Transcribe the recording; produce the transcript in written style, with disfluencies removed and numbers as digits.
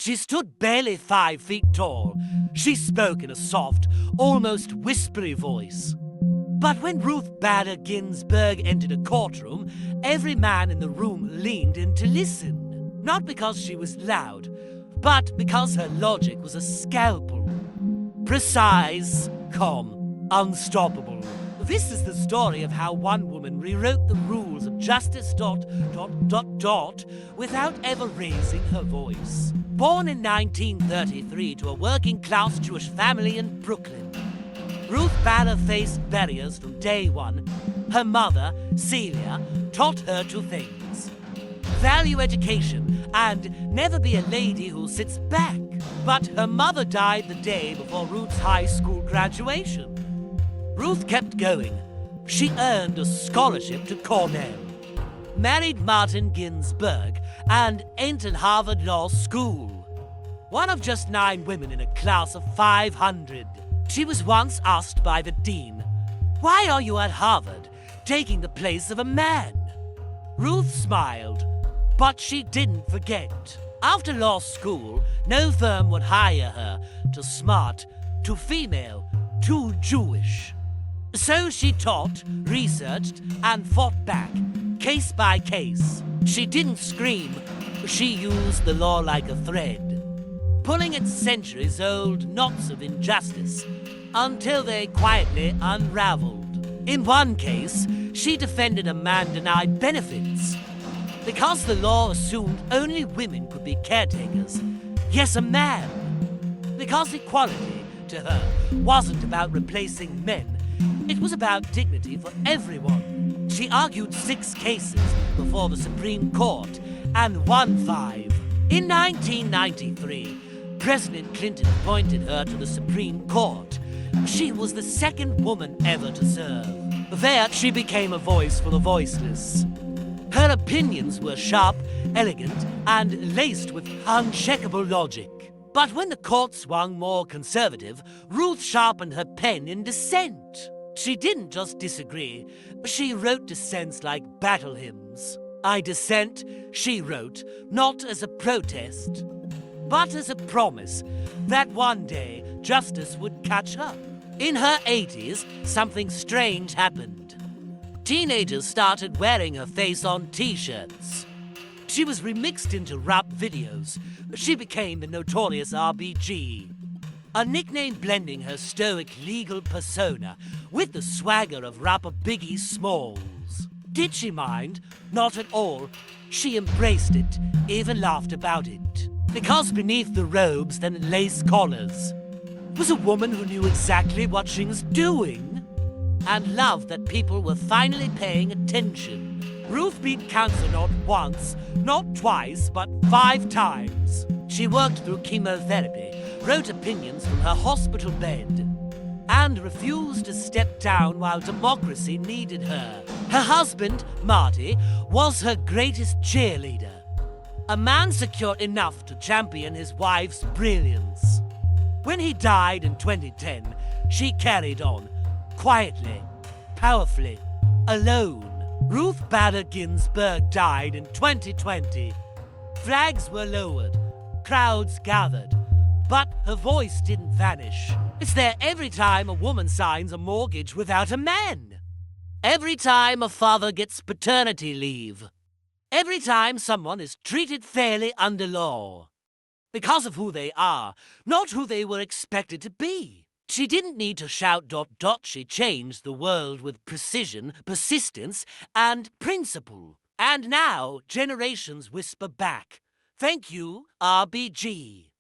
She stood barely 5 feet tall. She spoke in a soft, almost whispery voice. But when Ruth Bader Ginsburg entered a courtroom, every man in the room leaned in to listen. Not because she was loud, but because her logic was a scalpel. Precise, calm, unstoppable. This is the story of how one woman rewrote the rules of justice ... without ever raising her voice. Born in 1933 to a working-class Jewish family in Brooklyn, Ruth Bader faced barriers from day one. Her mother, Celia, taught her 2 things: value education and never be a lady who sits back. But her mother died the day before Ruth's high school graduation. Ruth kept going. She earned a scholarship to Cornell, married Martin Ginsburg, and entered Harvard Law School. One of just 9 women in a class of 500. She was once asked by the dean, "Why are you at Harvard, taking the place of a man?" Ruth smiled, but she didn't forget. After law school, no firm would hire her. Too smart, too female, too Jewish. So she taught, researched, and fought back, case by case. She didn't scream. She used the law like a thread, pulling at centuries-old knots of injustice until they quietly unraveled. In one case, she defended a man denied benefits because the law assumed only women could be caretakers. Yes, a man. Because equality, to her, wasn't about replacing men. It was about dignity for everyone. She argued 6 cases before the Supreme Court and won 5. In 1993, President Clinton appointed her to the Supreme Court. She was the 2nd woman ever to serve. There, she became a voice for the voiceless. Her opinions were sharp, elegant, and laced with uncheckable logic. But when the court swung more conservative, Ruth sharpened her pen in dissent. She didn't just disagree. She wrote dissents like battle hymns. "I dissent," she wrote, not as a protest, but as a promise that one day justice would catch up. In her 80s, something strange happened. Teenagers started wearing her face on T-shirts. She was remixed into rap videos. She became the Notorious RBG, a nickname blending her stoic legal persona with the swagger of rapper Biggie Smalls. Did she mind? Not at all. She embraced it, even laughed about it. Because beneath the robes and lace collars was a woman who knew exactly what she was doing and loved that people were finally paying attention. Ruth beat cancer not once, not twice, but 5 times. She worked through chemotherapy, wrote opinions from her hospital bed, and refused to step down while democracy needed her. Her husband, Marty, was her greatest cheerleader, a man secure enough to champion his wife's brilliance. When he died in 2010, she carried on, quietly, powerfully, alone. Ruth Bader Ginsburg died in 2020. Flags were lowered, crowds gathered, but her voice didn't vanish. It's there every time a woman signs a mortgage without a man. Every time a father gets paternity leave. Every time someone is treated fairly under law. Because of who they are, not who they were expected to be. She didn't need to shout ... She changed the world with precision, persistence, and principle. And now, generations whisper back, "Thank you, RBG."